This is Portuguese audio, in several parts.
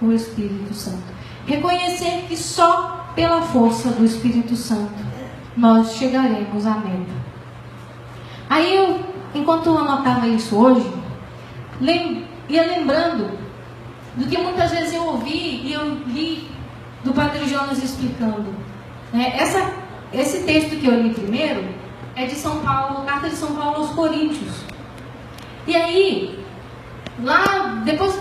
o Espírito Santo. Reconhecer que só pela força do Espírito Santo nós chegaremos à meta. Aí eu, enquanto eu anotava isso hoje, ia lembrando do que muitas vezes eu ouvi e eu li do Padre Jonas explicando. Esse texto que eu li primeiro é de São Paulo, carta de São Paulo aos Coríntios. E aí, lá, depois que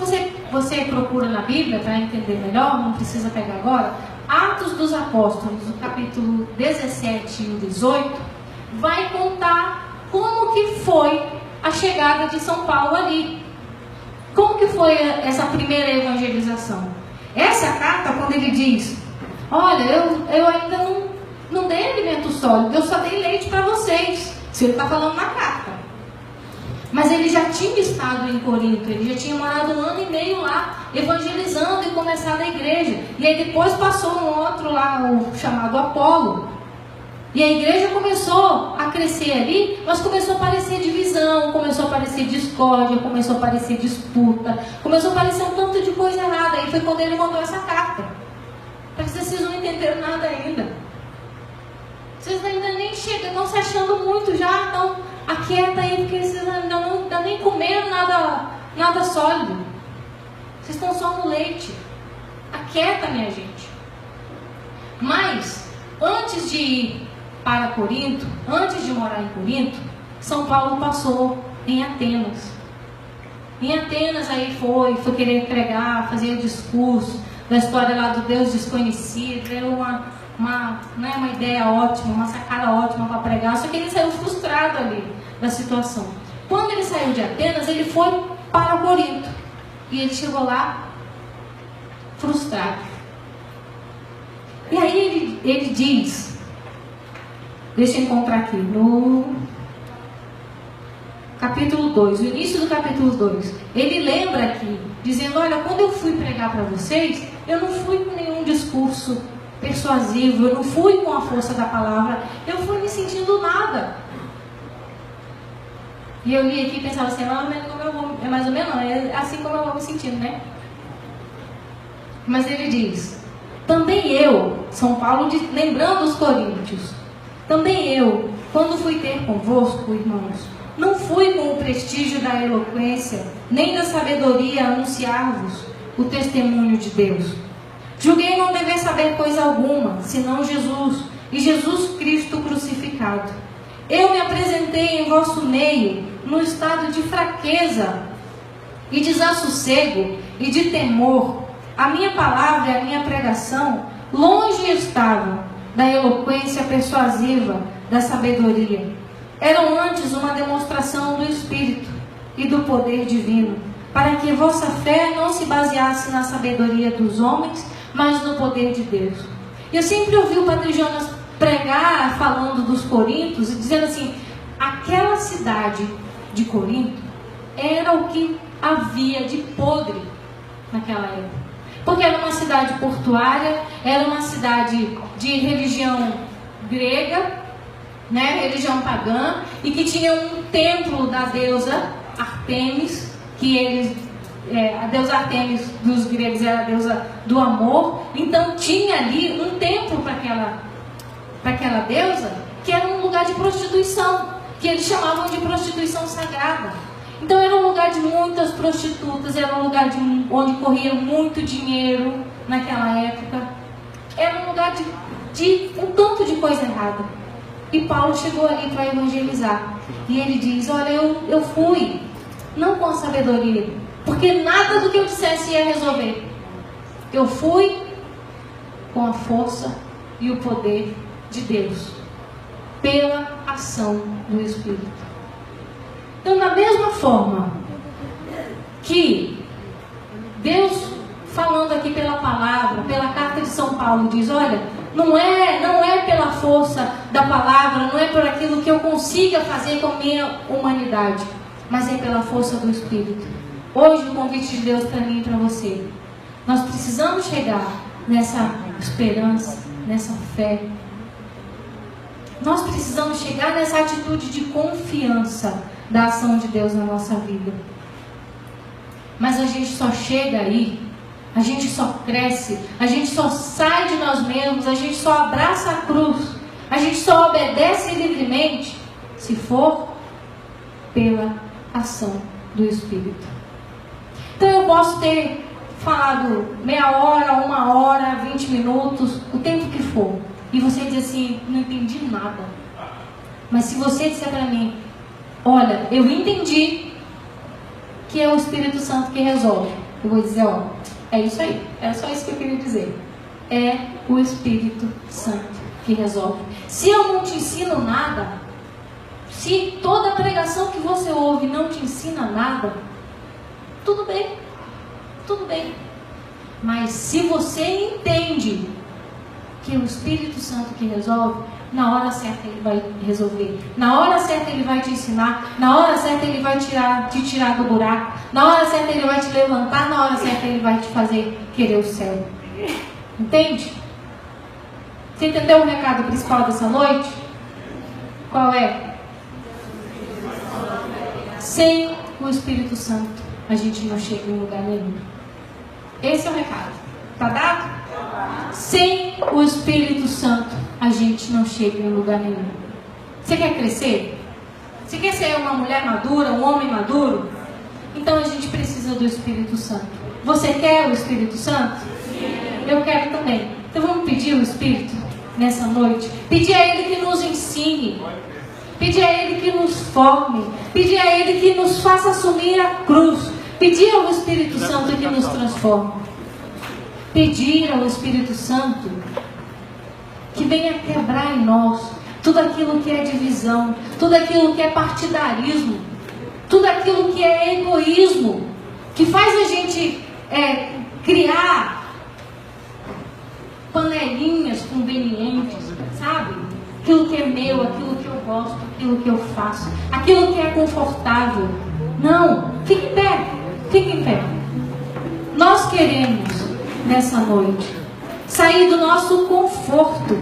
você procura na Bíblia para entender melhor, não precisa pegar agora, Atos dos Apóstolos, o capítulo 17 e 18, vai contar como que foi a chegada de São Paulo ali. Como que foi essa primeira evangelização? Essa carta, quando ele diz, olha, eu ainda não dei alimento sólido, eu só dei leite para vocês. Se ele está falando na carta. Mas ele já tinha estado em Corinto, ele já tinha morado 1 ano e meio lá, evangelizando e começado a igreja. E aí depois passou um outro lá, o chamado Apolo. E a igreja começou a crescer ali, mas começou a aparecer divisão, começou a aparecer discórdia, começou a aparecer disputa, começou a aparecer um tanto de coisa errada. Aí foi quando ele mandou essa carta. Para que vocês não entenderam nada ainda. Vocês ainda nem chegam, estão se achando muito já, então aquieta aí, porque vocês ainda não estão nem comendo nada sólido. Vocês estão só no leite. Aquieta, minha gente. Mas, antes de ir para Corinto, antes de morar em Corinto, São Paulo passou em Atenas. Em Atenas aí foi querer pregar, fazer o discurso da história lá do Deus desconhecido, deu uma ideia ótima, uma sacada ótima para pregar, só que ele saiu frustrado ali da situação. Quando ele saiu de Atenas, ele foi para Corinto, e ele chegou lá frustrado. E aí ele diz, deixa eu encontrar aqui, no capítulo 2, o início do capítulo 2, ele lembra aqui, dizendo, olha, quando eu fui pregar para vocês, eu não fui com nenhum discurso persuasivo, eu não fui com a força da palavra, eu fui me sentindo nada. E eu li aqui e pensava assim, é mais ou menos não, é assim como eu vou me sentindo, né? Mas ele diz, também eu, São Paulo, lembrando os coríntios, também eu, quando fui ter convosco, irmãos, não fui com o prestígio da eloquência, nem da sabedoria anunciar-vos o testemunho de Deus. Julguei não dever saber coisa alguma, senão Jesus, e Jesus Cristo crucificado. Eu me apresentei em vosso meio, no estado de fraqueza, e desassossego, e de temor. A minha palavra e a minha pregação longe estavam da eloquência persuasiva, da sabedoria. Eram antes uma demonstração do Espírito e do poder divino, para que vossa fé não se baseasse na sabedoria dos homens, mas no poder de Deus. Eu sempre ouvi o Padre Jonas pregar falando dos Coríntios e dizendo assim, aquela cidade de Corinto era o que havia de podre naquela época. Porque era uma cidade portuária, era uma cidade de religião grega, né, religião pagã, e que tinha um templo da deusa Artemis, que eles, a deusa Artemis dos gregos era a deusa do amor, então tinha ali um templo para aquela deusa, que era um lugar de prostituição, que eles chamavam de prostituição sagrada. Então era um lugar de muitas prostitutas, era um lugar onde corria muito dinheiro naquela época, era um lugar de um tanto de coisa errada. E Paulo chegou ali para evangelizar. E ele diz, olha, eu fui, não com a sabedoria, porque nada do que eu dissesse ia resolver. Eu fui com a força e o poder de Deus, pela ação do Espírito. Então, da mesma forma que Deus, falando aqui pela palavra, pela carta de São Paulo, diz, olha, não é pela força da palavra, não é por aquilo que eu consiga fazer com a minha humanidade, mas é pela força do Espírito. Hoje o convite de Deus para mim e para você, nós precisamos chegar nessa esperança, nessa fé. Nós precisamos chegar nessa atitude de confiança da ação de Deus na nossa vida. Mas a gente só chega aí a gente só cresce, a gente só sai de nós mesmos, a gente só abraça a cruz, a gente só obedece livremente se for pela ação do Espírito. Então eu posso ter falado meia hora, 1 hora, 20 minutos, o tempo que for, e você diz assim, não entendi nada. Mas se você disser para mim, olha, eu entendi que é o Espírito Santo que resolve, eu vou dizer, ó, é isso aí, era só isso que eu queria dizer. É o Espírito Santo que resolve. Se eu não te ensino nada, se toda a pregação que você ouve não te ensina nada, tudo bem, tudo bem. Mas se você entende que é o Espírito Santo que resolve, na hora certa ele vai resolver, na hora certa ele vai te ensinar, na hora certa ele vai te tirar do buraco, na hora certa ele vai te levantar, na hora certa ele vai te fazer querer o céu. Entende? Você entendeu o recado principal dessa noite? Qual é? Sem o Espírito Santo a gente não chega em lugar nenhum. Esse é o recado. Tá dado? Sem o Espírito Santo a gente não chega em lugar nenhum. Você quer crescer? Você quer ser uma mulher madura, um homem maduro? Então a gente precisa do Espírito Santo. Você quer o Espírito Santo? Eu quero também. Então vamos pedir o Espírito nessa noite. Pedir a Ele que nos ensine. Pedir a Ele que nos forme. Pedir a Ele que nos faça assumir a cruz. Pedir ao Espírito Santo que nos transforme. Pedir ao Espírito Santo que venha quebrar em nós tudo aquilo que é divisão, tudo aquilo que é partidarismo, tudo aquilo que é egoísmo, que faz a gente criar panelinhas convenientes, sabe? Aquilo que é meu, aquilo que eu gosto, aquilo que eu faço, aquilo que é confortável. Não, fique em pé, fique em pé. Nós queremos, nessa noite, sair do nosso conforto,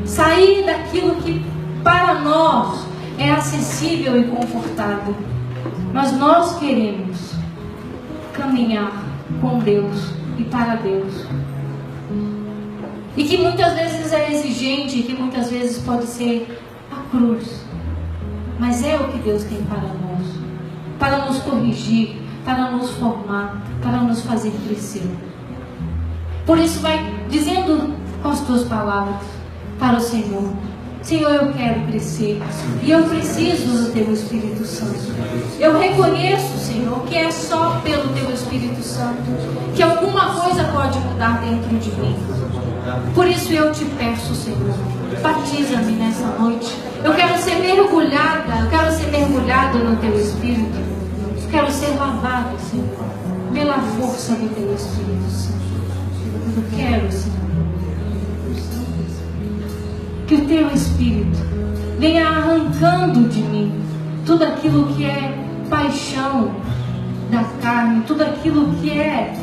sair daquilo que para nós é acessível e confortável. Mas nós queremos caminhar com Deus e para Deus. E que muitas vezes é exigente, que muitas vezes pode ser a cruz. Mas é o que Deus tem para nós, para nos corrigir, para nos formar, para nos fazer crescer. Por isso vai dizendo com as tuas palavras para o Senhor: Senhor, eu quero crescer e eu preciso do Teu Espírito Santo. Eu reconheço, Senhor, que é só pelo Teu Espírito Santo que alguma coisa pode mudar dentro de mim. Por isso eu te peço, Senhor, batiza-me nessa noite. Eu quero ser mergulhada, eu quero ser mergulhada no Teu Espírito. Eu quero ser lavada, Senhor, pela força do Teu Espírito Santo. Eu quero, Senhor, que o Teu Espírito venha arrancando de mim tudo aquilo que é paixão da carne, tudo aquilo que é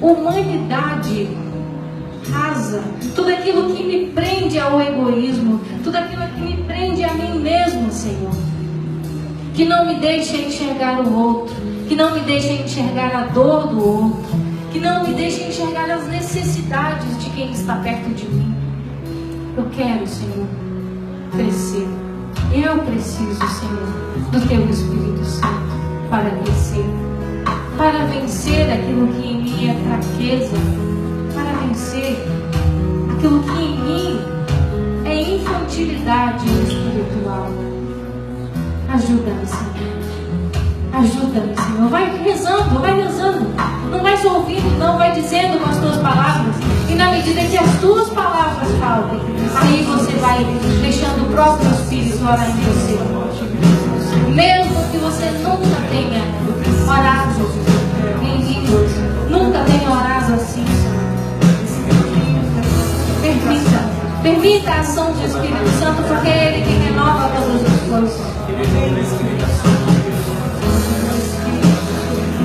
humanidade rasa, tudo aquilo que me prende ao egoísmo, tudo aquilo que me prende a mim mesmo, Senhor. Que não me deixe enxergar o outro, que não me deixe enxergar a dor do outro, que não me deixe enxergar as necessidades de quem está perto de mim. Eu quero, Senhor, crescer. Eu preciso, Senhor, do Teu Espírito Santo para crescer, para vencer aquilo que em mim é fraqueza, para vencer aquilo que em mim é infantilidade espiritual. Ajuda-me, Senhor. Ajuda-me, Senhor. Vai rezando, vai rezando. Não vai só ouvindo, não. Vai dizendo com as tuas palavras. E na medida que as tuas palavras falam, aí você vai deixando o próprio Espírito orar em você. Mesmo que você nunca tenha orado em línguas, nunca tenha orado assim, permita a ação do Espírito Santo, porque é Ele quem renova todas as coisas.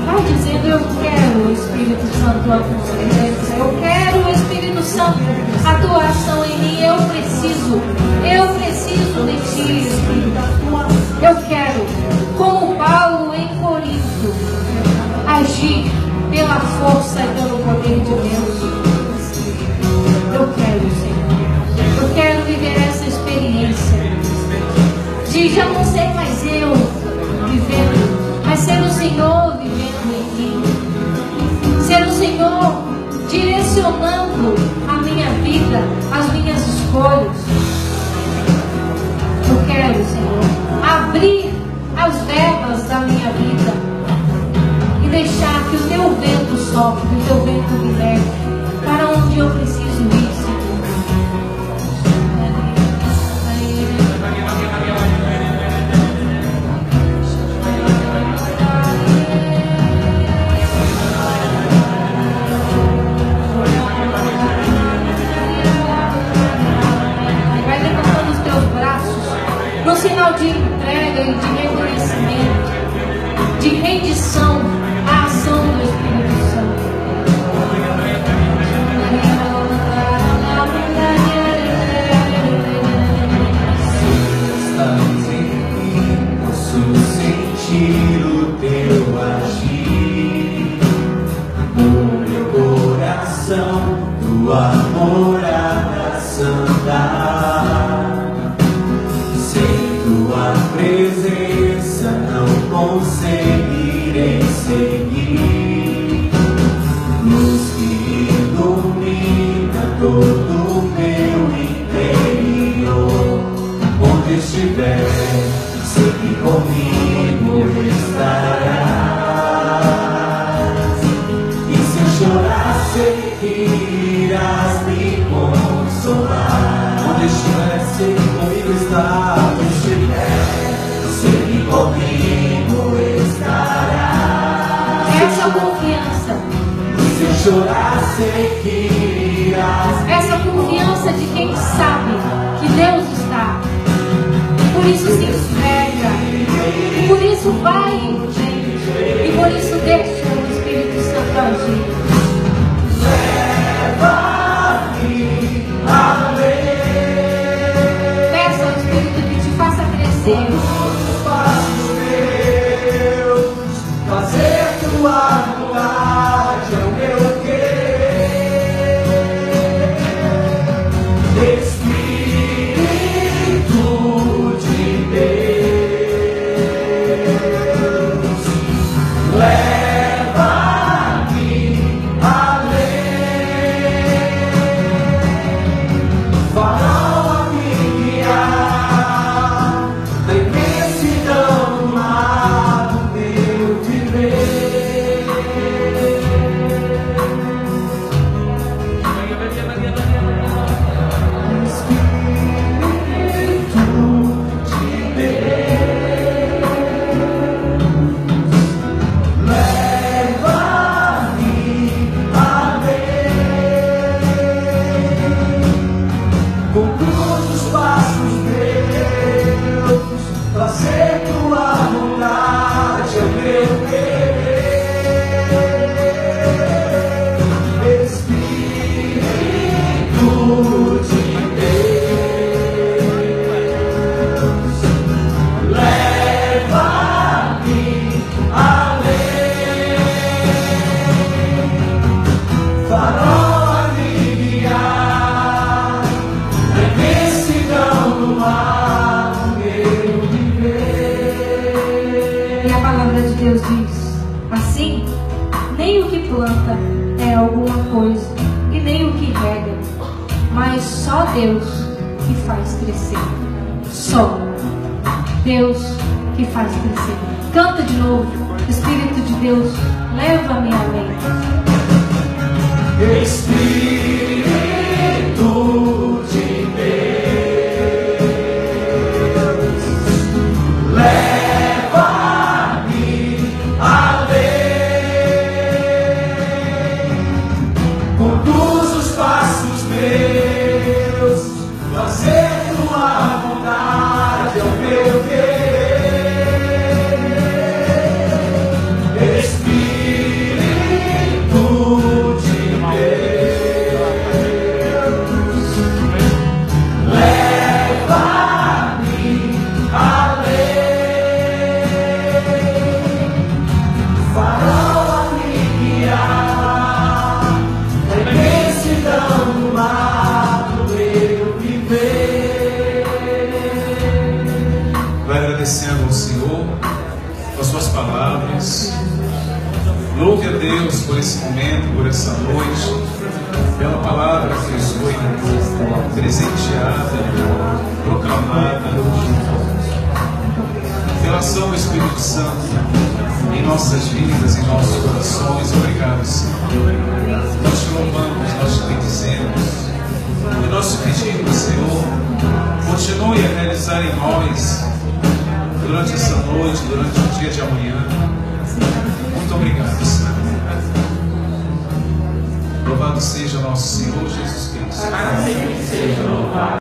Vai dizendo: eu quero o Espírito Santo, a tua presença. Eu quero o Espírito Santo, a tua ação em mim. Eu preciso de ti, Espírito. Eu quero, como Paulo em Corinto, agir pela pela força e pelo poder de Deus. Eu quero, Senhor. Eu quero viver essa experiência de já não ser mais eu vivendo, mas ser o Senhor vivendo em mim. Ser o Senhor direcionando a minha vida, as minhas escolhas. Eu quero, Senhor, abrir as velas da minha vida e deixar que o teu vento sopre, que o teu vento me leve para onde eu preciso ir, Senhor. Vai levantando os teus braços no sinal de entrega e de reconhecimento, de rendição à ação do Espírito Santo. Estamos em posso sentir o teu agir no meu coração, tua morada santa. Sem tua presença não conseguirei seguir. Luz que ilumina todo o meu interior. Onde estiver, sei que comigo estarás. E se eu chorar, sei que irás me consolar. Onde estiver, sei que comigo estás. Onde estiver, sei que comigo estarás. Essa confiança, E se eu chorar, sei que irás. essa confiança de quem sabe que Deus está. Por isso se entrega, e por isso vai em frente, e por isso deixa o Espírito Santo agir. Leva-me além. Peça ao Espírito que te faça crescer. Os passos meus, fazer tua vontade é o meu querer. Espírito de Deus, leva-me além. Farol a me guiar na imensidão do mar do meu viver. Conduz os passos meus, fazer tua vontade é o meu querer. Espírito de Deus, leva-me além. Farol a me guiar na imensidão do mar do meu viver. E a palavra de Deus diz: assim, nem o que planta é alguma coisa, e nem o que rega, mas só Deus que faz crescer. Só Deus que faz crescer. Canta de novo. Espírito de Deus, leva-me além. Espírito de Deus, leva-me além. Conduz os passos meus, fazer tua vontade é o meu querer. Espírito de Deus, Louve a Deus por esse momento, por essa noite, pela palavra que nos foi presenteada, proclamada, pela ação do Espírito Santo em nossas vidas, em nossos corações. Obrigado, Senhor. Nós te louvamos, nós te bendizemos. E nós te pedimos, Senhor, continue a realizar em nós, durante essa noite, durante o dia de amanhã. Muito obrigado, Senhor. Louvado seja nosso Senhor Jesus Cristo.